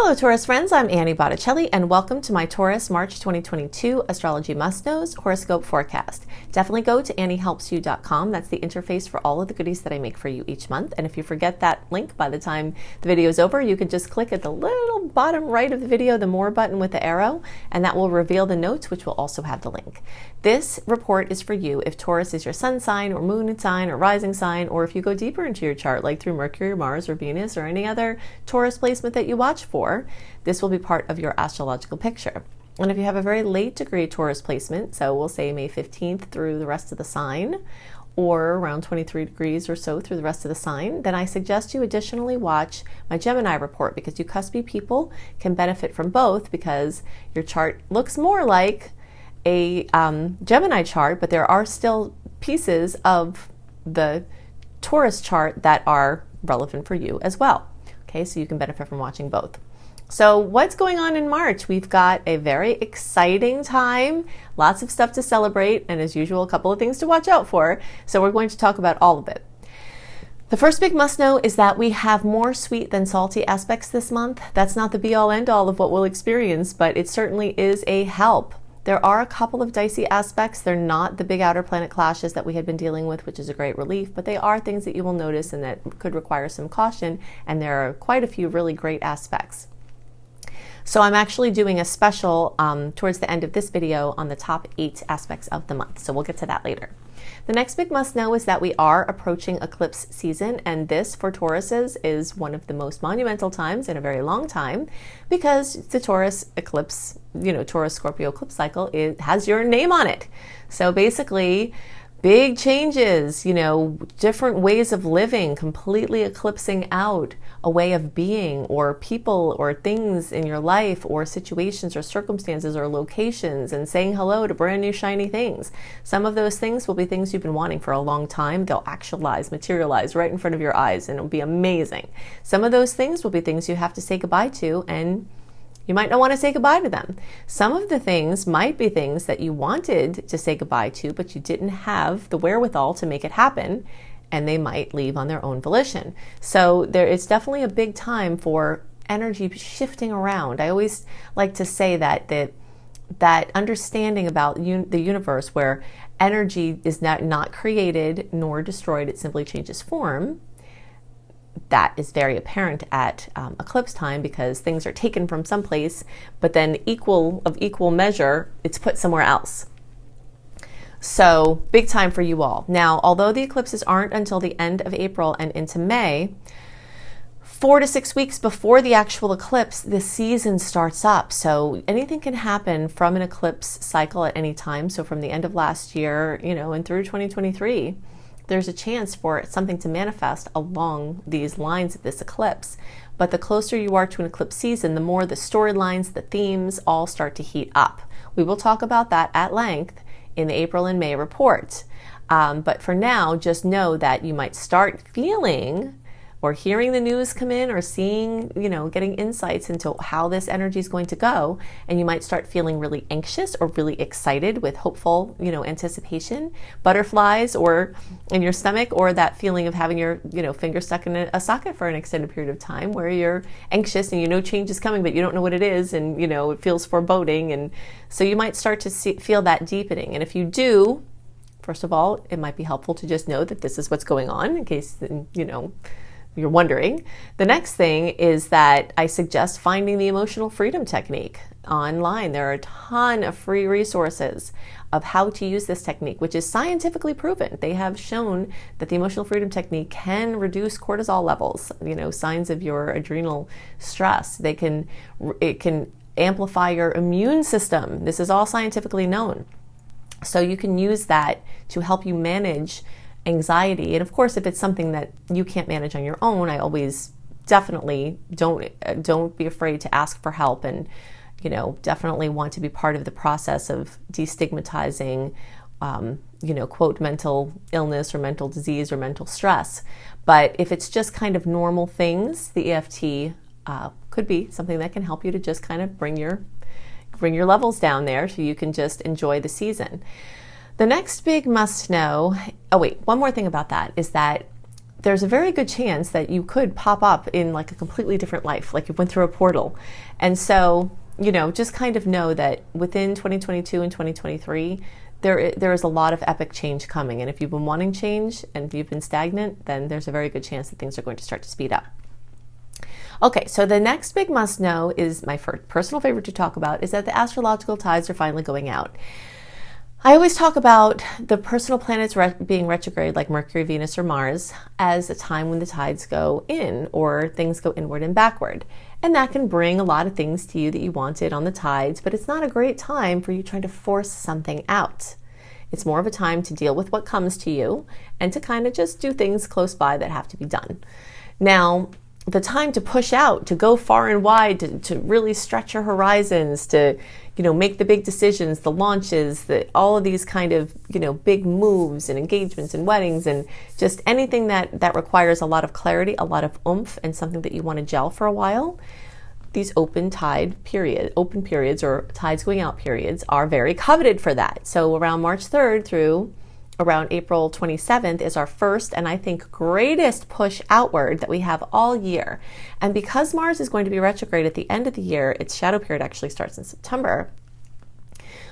Hello Taurus friends, I'm Annie Botticelli and welcome to my Taurus March 2022 Astrology Must Knows Horoscope Forecast. Definitely go to anniehelpsyou.com. That's the interface for all of the goodies that I make for you each month. And if you forget that link by the time the video is over, you can just click at the little bottom right of the video, the More button with the arrow, and that will reveal the notes, which will also have the link. This report is for you if Taurus is your sun sign or moon sign or rising sign, or if you go deeper into your chart, like through Mercury or Mars or Venus or any other Taurus placement that you watch for. This will be part of your astrological picture. And if you have a very late degree Taurus placement, so we'll say May 15th through the rest of the sign, or around 23 degrees or so through the rest of the sign, then I suggest you additionally watch my Gemini report, because you cuspy people can benefit from both, because your chart looks more like a Gemini chart, but there are still pieces of the Taurus chart that are relevant for you as well. Okay, so you can benefit from watching both. So what's going on in March? We've got a very exciting time, lots of stuff to celebrate, and as usual, a couple of things to watch out for. So we're going to talk about all of it. The first big must know is that we have more sweet than salty aspects this month. That's not the be all end all of what we'll experience, but it certainly is a help. There are a couple of dicey aspects. They're not the big outer planet clashes that we had been dealing with, which is a great relief, but they are things that you will notice and that could require some caution, and there are quite a few really great aspects. So I'm actually doing a special towards the end of this video on the top 8 aspects of the month. So we'll get to that later. The next big must know is that we are approaching eclipse season, and this for Tauruses is one of the most monumental times in a very long time, because the Taurus eclipse, Taurus Scorpio eclipse cycle, it has your name on it. So basically, big changes, different ways of living, completely eclipsing out a way of being, or people or things in your life, or situations or circumstances or locations, and saying hello to brand new shiny things. Some of those things will be things you've been wanting for a long time. They'll actualize, materialize right in front of your eyes, and it'll be amazing. Some of those things will be things you have to say goodbye to, and you might not want to say goodbye to them. Some of the things might be things that you wanted to say goodbye to, but you didn't have the wherewithal to make it happen, and they might leave on their own volition. So it's definitely a big time for energy shifting around. I always like to say that understanding about the universe, where energy is not created nor destroyed, it simply changes form. That is very apparent at eclipse time, because things are taken from someplace, but then equal measure, it's put somewhere else. So big time for you all. Now, although the eclipses aren't until the end of April and into May, 4 to 6 weeks before the actual eclipse, the season starts up. So anything can happen from an eclipse cycle at any time. So from the end of last year, and through 2023, there's a chance for something to manifest along these lines of this eclipse. But the closer you are to an eclipse season, the more the storylines, the themes all start to heat up. We will talk about that at length in the April and May report. But for now, just know that you might start feeling or hearing the news come in, or seeing, getting insights into how this energy is going to go. And you might start feeling really anxious or really excited with hopeful, anticipation, butterflies or in your stomach, or that feeling of having your, finger stuck in a socket for an extended period of time, where you're anxious and change is coming, but you don't know what it is, and, it feels foreboding. And so you might start to feel that deepening. And if you do, first of all, it might be helpful to just know that this is what's going on, in case, you're wondering. The next thing is that I suggest finding the emotional freedom technique online. There are a ton of free resources of how to use this technique, which is scientifically proven. They have shown that the emotional freedom technique can reduce cortisol levels, signs of your adrenal stress. It can amplify your immune system. This is all scientifically known. So you can use that to help you manage anxiety. And of course, if it's something that you can't manage on your own, I always definitely don't be afraid to ask for help, and definitely want to be part of the process of destigmatizing quote, mental illness or mental disease or mental stress. But if it's just kind of normal things, the EFT could be something that can help you to just kind of bring your levels down there, so you can just enjoy the season. The next big must know, one more thing about that is that there's a very good chance that you could pop up in like a completely different life, like you went through a portal. And so, just kind of know that within 2022 and 2023, there is a lot of epic change coming. And if you've been wanting change and if you've been stagnant, then there's a very good chance that things are going to start to speed up. Okay, so the next big must know is my personal favorite to talk about, is that the astrological tides are finally going out. I always talk about the personal planets being retrograde, like Mercury, Venus, or Mars, as a time when the tides go in, or things go inward and backward. And that can bring a lot of things to you that you wanted on the tides, but it's not a great time for you trying to force something out. It's more of a time to deal with what comes to you and to kind of just do things close by that have to be done. Now, the time to push out, to go far and wide, to really stretch your horizons, to make the big decisions, the launches, all of these kind of big moves and engagements and weddings and just anything that requires a lot of clarity, a lot of oomph, and something that you want to gel for a while. These open periods or tides going out periods are very coveted for that. So around March 3rd through around April 27th is our first and I think greatest push outward that we have all year. And because Mars is going to be retrograde at the end of the year, its shadow period actually starts in September,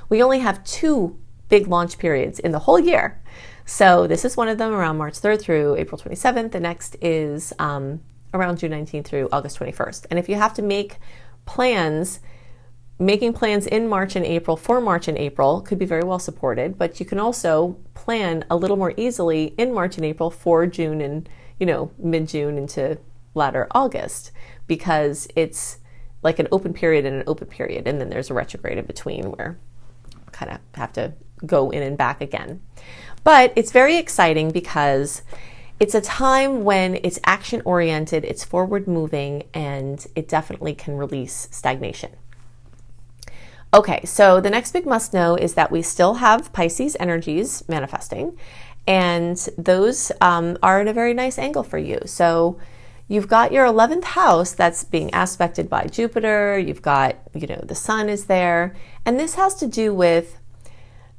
we only have 2 big launch periods in the whole year. So this is one of them around March 3rd through April 27th. The next is around June 19th through August 21st. And if you have to make plans, making plans in March and April for March and April could be very well supported, but you can also plan a little more easily in March and April for June and, mid-June into latter August, because it's like an open period and an open period. And then there's a retrograde in between where you kind of have to go in and back again. But it's very exciting because it's a time when it's action oriented, it's forward moving, and it definitely can release stagnation. Okay, so the next big must know is that we still have Pisces energies manifesting, and those are in a very nice angle for you. So you've got your 11th house that's being aspected by Jupiter, you've got, the sun is there, and this has to do with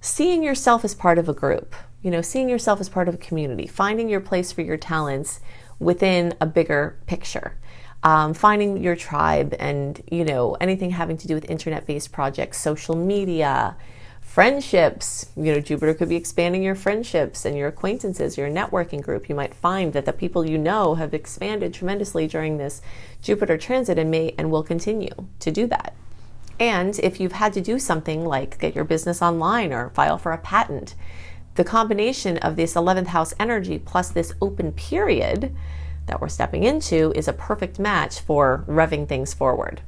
seeing yourself as part of a group, seeing yourself as part of a community, finding your place for your talents within a bigger picture. Finding your tribe and, anything having to do with internet-based projects, social media, friendships. Jupiter could be expanding your friendships and your acquaintances, your networking group. You might find that the people have expanded tremendously during this Jupiter transit and may and will continue to do that. And if you've had to do something like get your business online or file for a patent, the combination of this 11th house energy plus this open period that we're stepping into is a perfect match for revving things forward.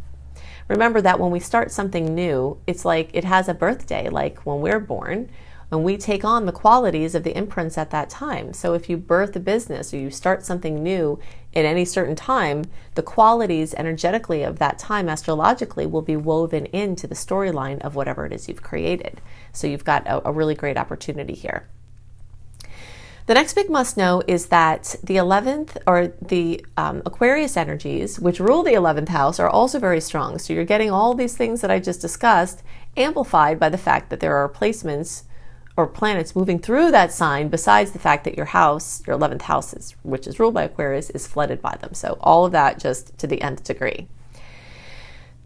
Remember that when we start something new, it's like it has a birthday, like when we're born, and we take on the qualities of the imprints at that time. So if you birth a business or you start something new at any certain time, the qualities energetically of that time astrologically will be woven into the storyline of whatever it is you've created. So you've got a really great opportunity here. The next big must know is that the 11th or the Aquarius energies, which rule the 11th house, are also very strong. So you're getting all these things that I just discussed amplified by the fact that there are placements or planets moving through that sign, besides the fact that your house, your 11th house, which is ruled by Aquarius, is flooded by them. So all of that just to the nth degree.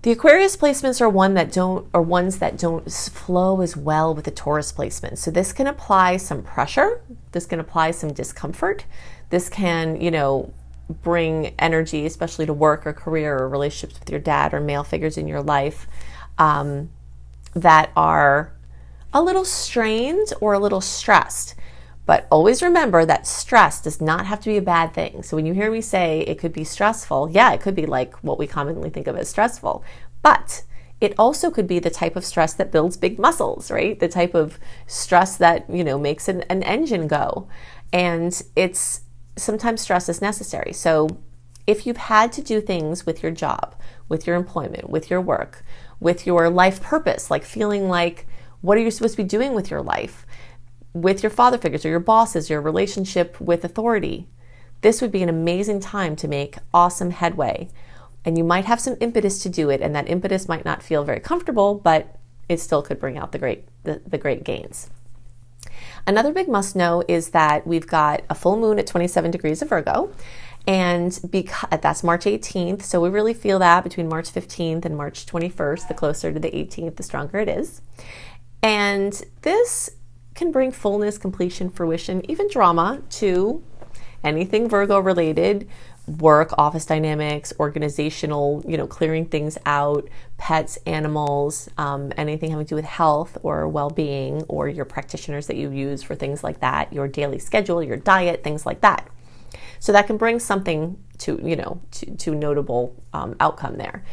The Aquarius placements are ones that don't flow as well with the Taurus placements. So this can apply some pressure. This can apply some discomfort. This can, bring energy, especially to work or career or relationships with your dad or male figures in your life that are a little strained or a little stressed. But always remember that stress does not have to be a bad thing. So when you hear me say it could be stressful, yeah, it could be like what we commonly think of as stressful. But it also could be the type of stress that builds big muscles, right? The type of stress that, makes an engine go. And sometimes stress is necessary. So if you've had to do things with your job, with your employment, with your work, with your life purpose, like feeling like, what are you supposed to be doing with your life? With your father figures or your bosses, your relationship with authority, this would be an amazing time to make awesome headway. And you might have some impetus to do it, and that impetus might not feel very comfortable, but it still could bring out the great gains. Another big must know is that we've got a full moon at 27 degrees of Virgo, and that's March 18th. So we really feel that between March 15th and March 21st. The closer to the 18th, the stronger it is. And this can bring fullness, completion, fruition, even drama to anything Virgo related. Work, office dynamics, organizational, clearing things out, pets, animals, anything having to do with health or well-being, or your practitioners that you use for things like that, your daily schedule, your diet, things like that. So that can bring something to notable outcome there.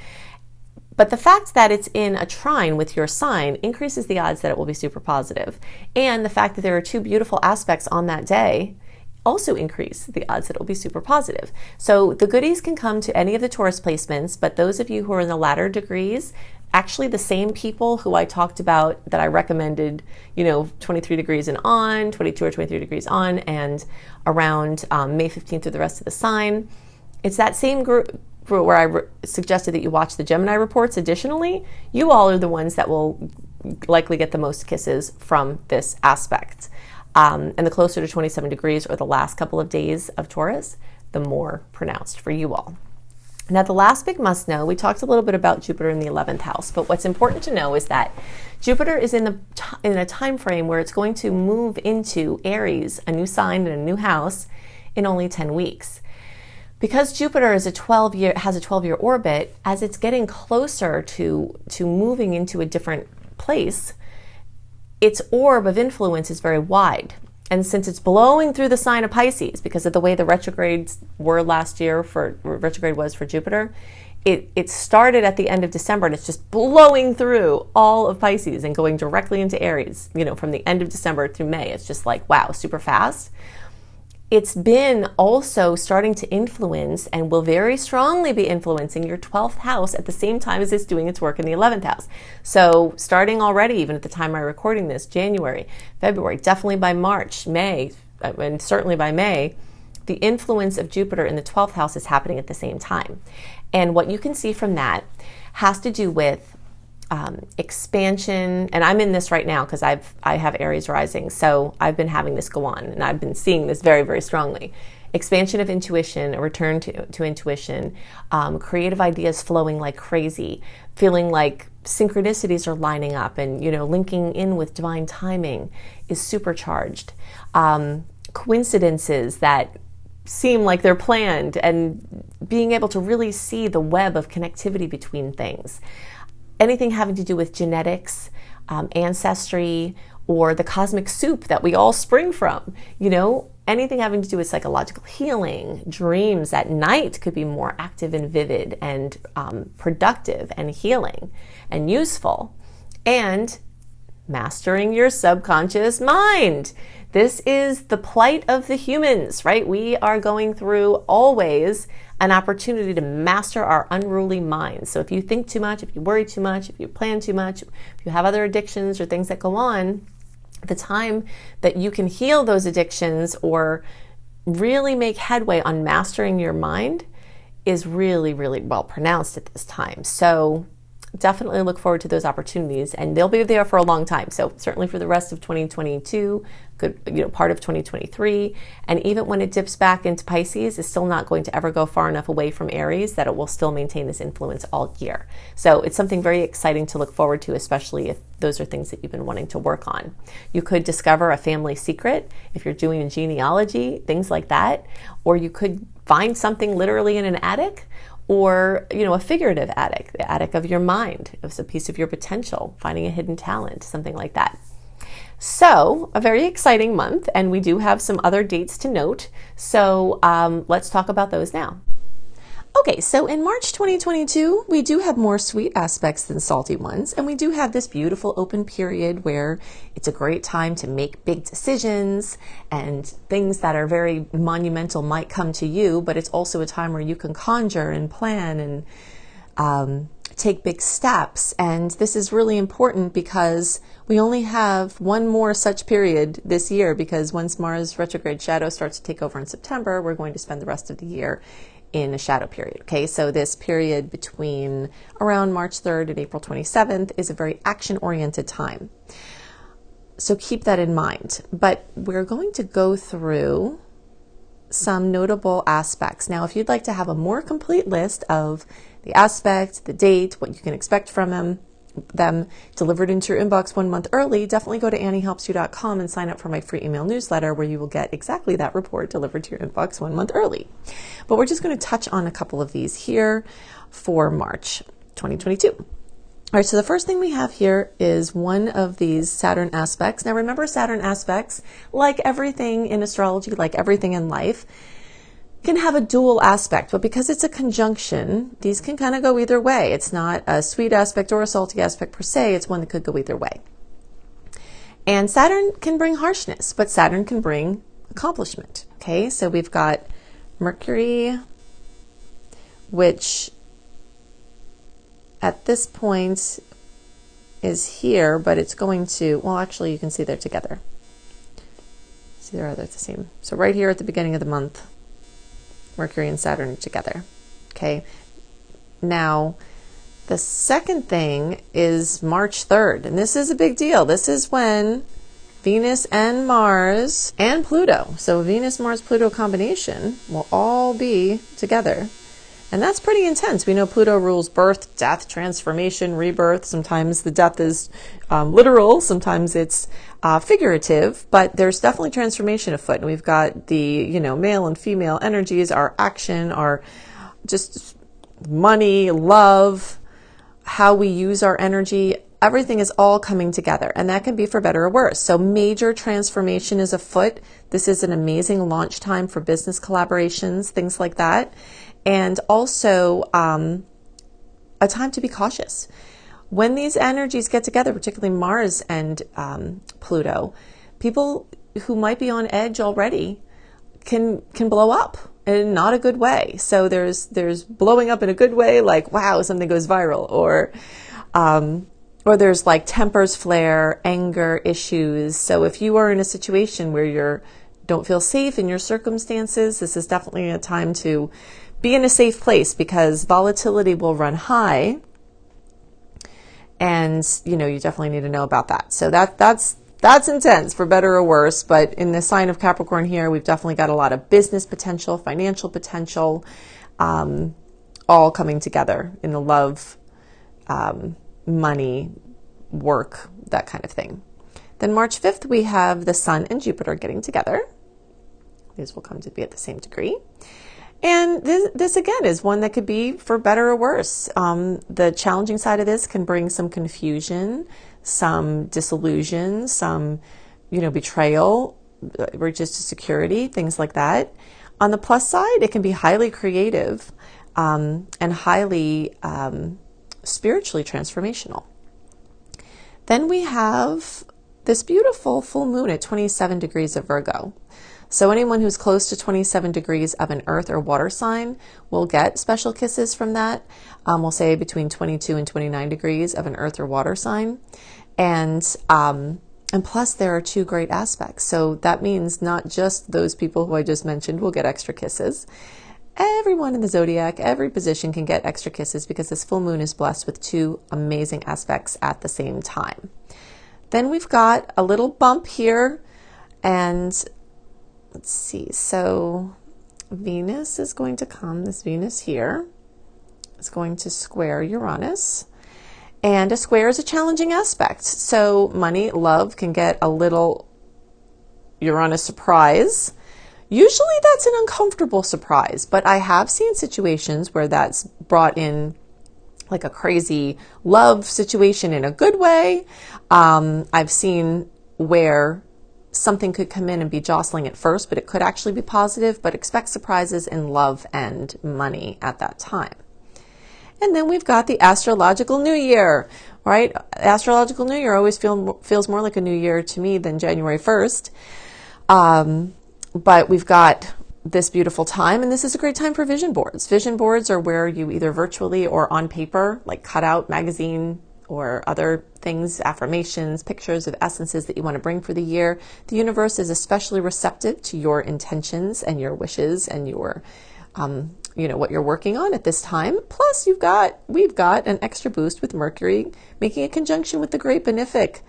But the fact that it's in a trine with your sign increases the odds that it will be super positive. And the fact that there are two beautiful aspects on that day also increase the odds that it will be super positive. So the goodies can come to any of the Taurus placements, but those of you who are in the latter degrees, actually the same people who I talked about that I recommended, 23 degrees and on, 22 or 23 degrees on, and around May 15th through the rest of the sign. It's that same group where I suggested that you watch the Gemini reports. Additionally, you all are the ones that will likely get the most kisses from this aspect. And the closer to 27 degrees or the last couple of days of Taurus, the more pronounced for you all. Now, the last big must know, we talked a little bit about Jupiter in the 11th house, but what's important to know is that Jupiter is in a time frame where it's going to move into Aries, a new sign and a new house, in only 10 weeks. Because Jupiter has a 12-year orbit, as it's getting closer to moving into a different place, its orb of influence is very wide. And since it's blowing through the sign of Pisces, because of the way the retrogrades were last year, retrograde was for Jupiter, it started at the end of December, and it's just blowing through all of Pisces and going directly into Aries, from the end of December through May. It's just like, wow, super fast. It's been also starting to influence and will very strongly be influencing your 12th house at the same time as it's doing its work in the 11th house. So starting already, even at the time I'm recording this, January, February, definitely by March, May, and certainly by May, the influence of Jupiter in the 12th house is happening at the same time. And what you can see from that has to do with expansion, and I'm in this right now because I have Aries rising, so I've been having this go on, and I've been seeing this very, very strongly. Expansion of intuition, a return to intuition, creative ideas flowing like crazy, feeling like synchronicities are lining up, and linking in with divine timing is supercharged. Coincidences that seem like they're planned, and being able to really see the web of connectivity between things. Anything having to do with genetics, ancestry, or the cosmic soup that we all spring from, anything having to do with psychological healing. Dreams at night could be more active and vivid and productive and healing and useful. And mastering your subconscious mind. This is the plight of the humans, right? We are going through always an opportunity to master our unruly minds. So if you think too much, if you worry too much, if you plan too much, if you have other addictions or things that go on, the time that you can heal those addictions or really make headway on mastering your mind is really, really well pronounced at this time. So definitely look forward to those opportunities, and they'll be there for a long time. So certainly for the rest of 2022, part of 2023, and even when it dips back into Pisces, is still not going to ever go far enough away from Aries that it will still maintain this influence all year. So it's something very exciting to look forward to, especially if those are things that you've been wanting to work on. You could discover a family secret if you're doing genealogy, things like that, or you could find something literally in an attic, or a figurative attic, the attic of your mind. It's a piece of your potential, finding a hidden talent, something like that. So a very exciting month, and we do have some other dates to note. So let's talk about those now. Okay, so in March 2022, we do have more sweet aspects than salty ones, and we do have this beautiful open period where it's a great time to make big decisions, and things that are very monumental might come to you, but it's also a time where you can conjure and plan and take big steps. And this is really important because we only have one more such period this year, because once Mars retrograde shadow starts to take over in September, we're going to spend the rest of the year in a shadow period. Okay, so this period between around March 3rd and April 27th is a very action-oriented time. So keep that in mind. But we're going to go through some notable aspects. Now, if you'd like to have a more complete list of the aspect, the date, what you can expect from them delivered into your inbox 1 month early, definitely go to anniehelpsyou.com and sign up for my free email newsletter where you will get exactly that report delivered to your inbox 1 month early. But we're just going to touch on a couple of these here for March 2022. All right, so the first thing we have here is one of these Saturn aspects. Now remember, Saturn aspects, like everything in astrology, like everything in life, can have a dual aspect, but because it's a conjunction, these can kind of go either way. It's not a sweet aspect or a salty aspect per se, it's one that could go either way. And Saturn can bring harshness, but Saturn can bring accomplishment. Okay, so we've got Mercury, which at this point is here, but it's going to, well, actually you can see they're together. See, they're the same. So right here at the beginning of the month, Mercury and Saturn are together. Okay. Now, the second thing is March 3rd, and this is a big deal. This is when Venus and Mars and Pluto, so Venus, Mars, Pluto combination will all be together. And that's pretty intense. We know Pluto rules birth, death, transformation, rebirth. Sometimes the death is literal, sometimes it's figurative, but there's definitely transformation afoot. And we've got the, male and female energies, our action, our just money, love, how we use our energy. Everything is all coming together, and that can be for better or worse. So major transformation is afoot. This is an amazing launch time for business collaborations, things like that. And also a time to be cautious. When these energies get together, particularly Mars and Pluto, people who might be on edge already can blow up in not a good way. So there's blowing up in a good way, like, wow, something goes viral, or there's like tempers flare, anger issues. So if you are in a situation where you don't feel safe in your circumstances, this is definitely a time to be in a safe place, because volatility will run high, and you definitely need to know about that. So that's intense for better or worse. But in the sign of Capricorn here, we've definitely got a lot of business potential, financial potential, all coming together in the love, money, work, that kind of thing. Then March 5th, we have the Sun and Jupiter getting together. These will come to be at the same degree. And this again is one that could be for better or worse. The challenging side of this can bring some confusion, some disillusion, some, betrayal, breaches to security, things like that. On the plus side, it can be highly creative and highly spiritually transformational. Then we have this beautiful full moon at 27 degrees of Virgo. So anyone who's close to 27 degrees of an earth or water sign will get special kisses from that. We'll say between 22 and 29 degrees of an earth or water sign. And plus there are two great aspects. So that means not just those people who I just mentioned will get extra kisses. Everyone in the zodiac, every position can get extra kisses, because this full moon is blessed with two amazing aspects at the same time. Then we've got a little bump here, and let's see, so Venus is going to come, this Venus here is going to square Uranus, and a square is a challenging aspect. So money, love can get a little Uranus surprise. Usually that's an uncomfortable surprise, but I have seen situations where that's brought in like a crazy love situation in a good way. I've seen where something could come in and be jostling at first, but it could actually be positive. But expect surprises in love and money at that time. And then we've got the astrological new year, right? Astrological new year always feels more like a new year to me than January 1st. But we've got this beautiful time, and this is a great time for vision boards. Vision boards are where you either virtually or on paper, like cut out magazine or other things, affirmations, pictures of essences that you want to bring for the year. The universe is especially receptive to your intentions and your wishes and your, what you're working on at this time. Plus, we've got an extra boost with Mercury making a conjunction with the great benefic.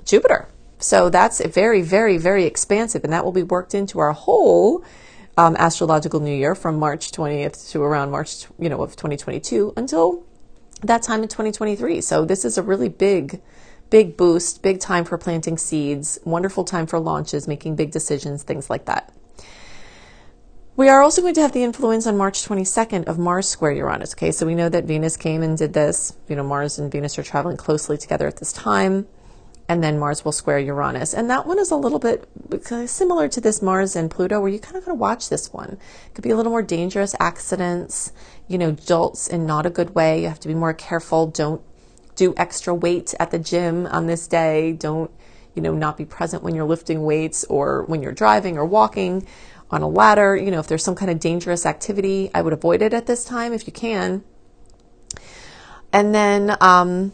Jupiter. So that's very, very, very expansive, and that will be worked into our whole astrological new year from March 20th to around March, of 2022 until that time in 2023. So this is a really big boost, big time for planting seeds, wonderful time for launches, making big decisions, things like that. We are also going to have the influence on March 22nd of Mars square Uranus. Okay, so we know that Venus came and did this. Mars and Venus are traveling closely together at this time. And then Mars will square Uranus. And that one is a little bit similar to this Mars and Pluto, where you kind of got to watch this one. It could be a little more dangerous accidents, jolts in not a good way. You have to be more careful. Don't do extra weight at the gym on this day. Don't, not be present when you're lifting weights or when you're driving or walking on a ladder. If there's some kind of dangerous activity, I would avoid it at this time if you can. And then,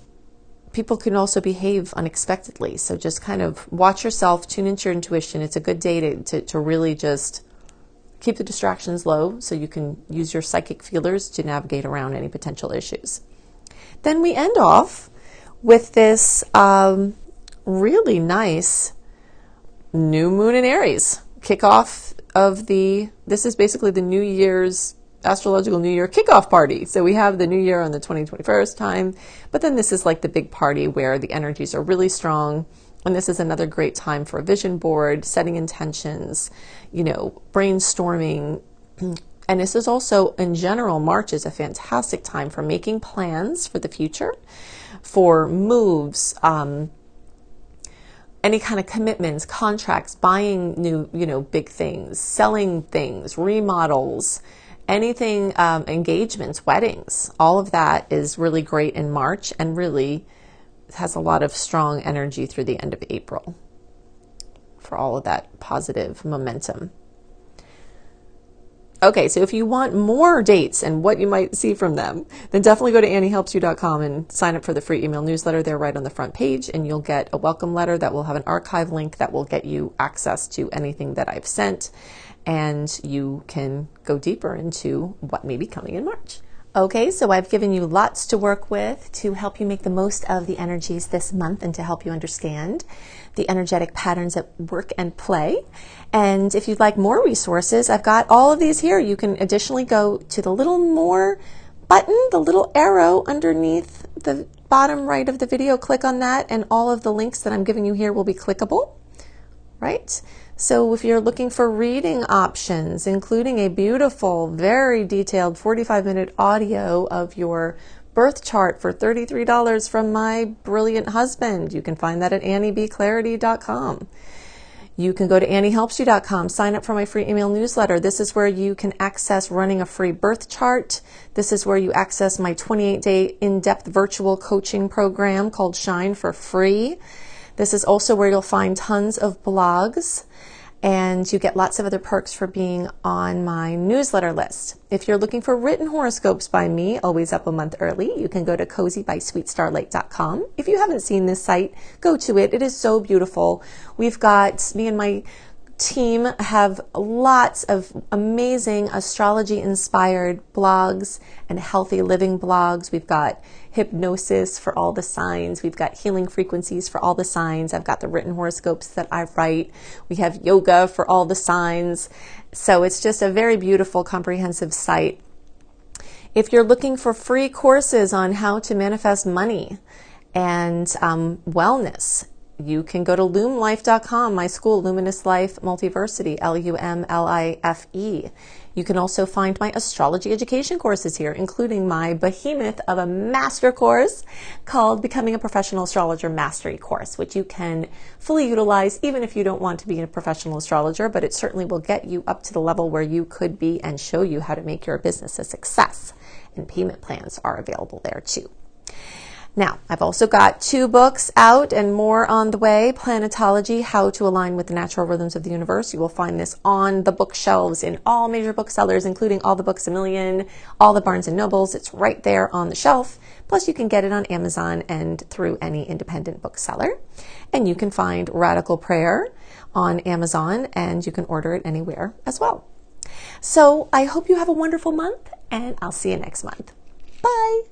people can also behave unexpectedly. So just kind of watch yourself, tune into your intuition. It's a good day to really just keep the distractions low so you can use your psychic feelers to navigate around any potential issues. Then we end off with this really nice new moon in Aries. Kickoff of this is basically the New Year's astrological New Year kickoff party. So we have the New Year on the 21st time, but then this is like the big party where the energies are really strong. And this is another great time for a vision board, setting intentions, brainstorming. And this is also, in general, March is a fantastic time for making plans for the future, for moves, any kind of commitments, contracts, buying new, big things, selling things, remodels, anything, engagements, weddings. All of that is really great in March and really has a lot of strong energy through the end of April for all of that positive momentum. Okay, so if you want more dates and what you might see from them, then definitely go to anniehelpsyou.com and sign up for the free email newsletter there right on the front page, and you'll get a welcome letter that will have an archive link that will get you access to anything that I've sent, and you can go deeper into what may be coming in March. Okay, so I've given you lots to work with to help you make the most of the energies this month and to help you understand the energetic patterns at work and play. And if you'd like more resources, I've got all of these here. You can additionally go to the little more button, the little arrow underneath the bottom right of the video. Click on that, and all of the links that I'm giving you here will be clickable, right? So if you're looking for reading options, including a beautiful, very detailed 45-minute audio of your birth chart for $33 from my brilliant husband, you can find that at anniebclarity.com. You can go to anniehelpsyou.com, sign up for my free email newsletter. This is where you can access running a free birth chart. This is where you access my 28-day in-depth virtual coaching program called Shine for free. This is also where you'll find tons of blogs, and you get lots of other perks for being on my newsletter list. If you're looking for written horoscopes by me, always up a month early, you can go to cozybysweetstarlight.com. If you haven't seen this site, go to it. It is so beautiful. We've got, me and my team have lots of amazing astrology-inspired blogs and healthy living blogs. We've got hypnosis for all the signs. We've got healing frequencies for all the signs. I've got the written horoscopes that I write. We have yoga for all the signs. So it's just a very beautiful, comprehensive site. If you're looking for free courses on how to manifest money and wellness, you can go to lumlife.com, my school, Luminous Life Multiversity, LUMLIFE. You can also find my astrology education courses here, including my behemoth of a master course called Becoming a Professional Astrologer Mastery Course, which you can fully utilize even if you don't want to be a professional astrologer, but it certainly will get you up to the level where you could be and show you how to make your business a success. And payment plans are available there too. Now, I've also got 2 books out and more on the way. Planetology, How to Align with the Natural Rhythms of the Universe. You will find this on the bookshelves in all major booksellers, including all the Books A Million, all the Barnes & Nobles. It's right there on the shelf. Plus, you can get it on Amazon and through any independent bookseller. And you can find Radical Prayer on Amazon, and you can order it anywhere as well. So I hope you have a wonderful month, and I'll see you next month. Bye.